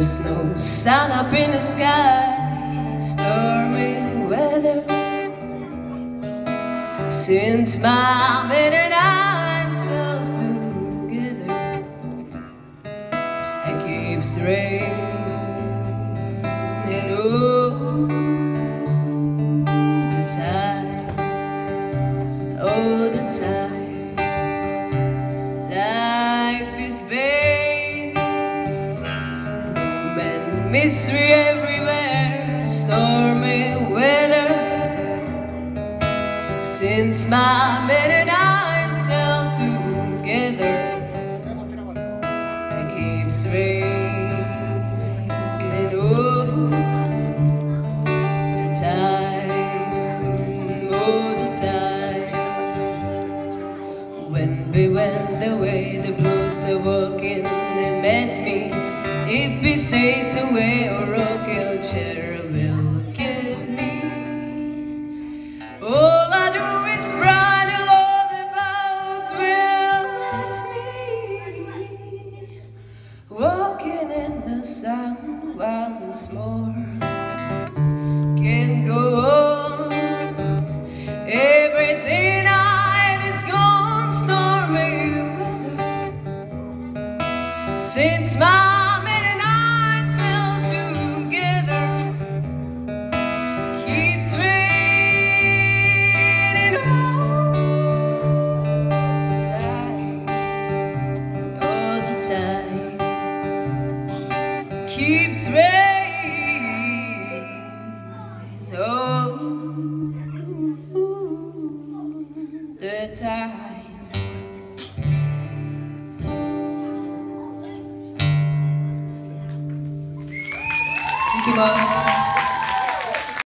There's no sun up in the sky, stormy weather. Since Mom and I ourselves together, it keeps raining all the time, all the time. Life is pain, gloom and misery everywhere, stormy weather. Since my man and I ourselves together, it keeps raining all the time, all the time. When we went away, the blues are walking and met me. If he stays away, a rocking chair will look at me. All I do is run all about will let me. Walking in the sun once more. Can't go on. Everything I had is gone, stormy weather. Since Mom and I still together, keeps raining all the time, all the time. Keeps raining all the time. Thank you, Moms.